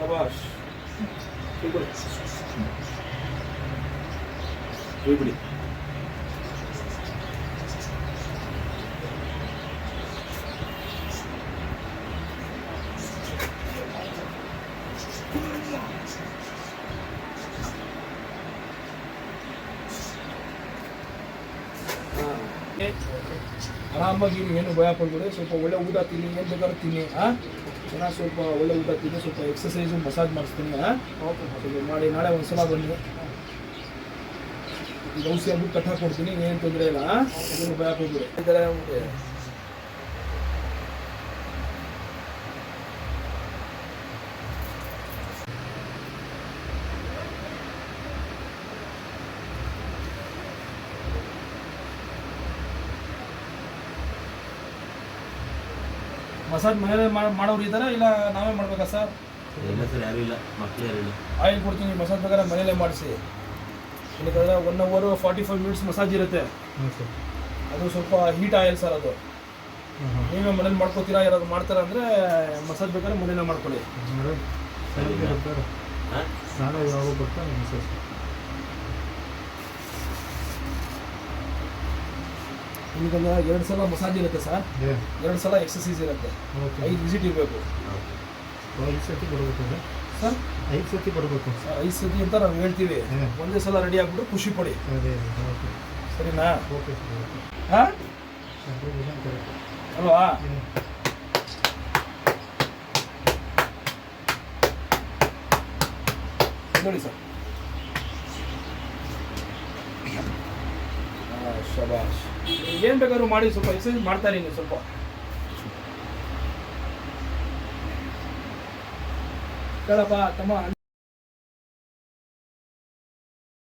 ಶಬಾಷ್. ಬಿಡಿ. ಆರಾಮಾಗಿ ಏನು ಭಯ ಪಡ್ಬೇಡಿ. ಸ್ವಲ್ಪ ಒಳ್ಳೆ ಊಟ ತಿನ್ನಿ, ಏನು ಬೇಕಾದ್ರೂ ತಿನ್ನಿ. ಚೆನ್ನಾಗಿ ಸ್ವಲ್ಪ ಒಳ್ಳೆ ಊಟ ತಿನ್ನಿ, ಸ್ವಲ್ಪ ಎಕ್ಸಸೈಸು ಮಸಾಜ್ ಮಾಡಿಸ್ತೀನಿ. ಸ್ವಲ್ಪ ಮಾಡಿ ನಾಳೆ ಒಂದು ಸಲ ಬನ್ನಿ. ಈಗ ಔಷಧಿ ಆಗ್ಬಿಟ್ಟು ಕಟ್ ಹಾಕ್ಕೊಡ್ತೀನಿ, ಏನು ತೊಂದರೆ ಇಲ್ಲ. ಏನು ಭಯ ಪಡ್ಬೇಡಿ. ಈ ಥರ ಮಸಾಜ್ ಮನೇಲೆ ಮಾಡೋರು ಇದ್ದಾರೆ, ಇಲ್ಲ ನಾವೇ ಮಾಡ್ಬೇಕಾ ಸರ್? ಇಲ್ಲ ಸರ್, ಯಾರು ಇಲ್ಲ, ಮಕ್ಕಳು ಯಾರು ಇಲ್ಲ. ಆಯಿಲ್ ಕೊಡ್ತೀನಿ, ಮಸಾಜ್ ಬೇಕಾದ್ರೆ ಮನೇಲೆ ಮಾಡಿಸಿ. ಇಲ್ಲಿಂದ 1 hour 45 minutes ಮಸಾಜ್ ಇರುತ್ತೆ. ಅದು ಸ್ವಲ್ಪ ಹೀಟ್ ಆಯಿಲ್ ಸರ್. ಅದು ನೀವೇ ಮನೇಲಿ ಮಾಡ್ಕೋತೀರಾ, ಯಾರಾದ್ರು ಮಾಡ್ತಾರ ಅಂದರೆ ಮಸಾಜ್ ಬೇಕಾದ್ರೆ ಮನೇಲೆ ಮಾಡ್ಕೊಳ್ಳಿ. ನಿಮಗಂದ್ರೆ 2 ಸಲ ಮಸಾಜ್ ಇರುತ್ತೆ ಸರ್, 2 ಸಲ ಎಕ್ಸಸೈಸ್ ಇರುತ್ತೆ. 5 ವಿಸಿಟ್ ಇರಬೇಕು. 5 ಸತಿ ಬರಬೇಕು ಸರ್, 5 ಸತಿ ಬರಬೇಕು ಸರ್. 5 ಸತಿ ಅಂತ ನಾವು ಹೇಳ್ತೀವಿ. ಒಂದೇ ಸಲ ರೆಡಿ ಆಗ್ಬಿಟ್ಟು ಖುಷಿ ಪಡಿ. ಸರಿನಾ? ಹಾಂ ಅಲ್ವಾ? ನೋಡಿ ಸರ್. ಶಬಾಷ್. ಏನು ಬೇಕಾದ್ರೂ ಮಾಡಿ, ಸ್ವಲ್ಪ ಎಕ್ಸಸೈಸ್ ಮಾಡ್ತಾರೆ. ನೀವು ಸ್ವಲ್ಪ ಕೇಳಪ್ಪ ತಮ್ಮ.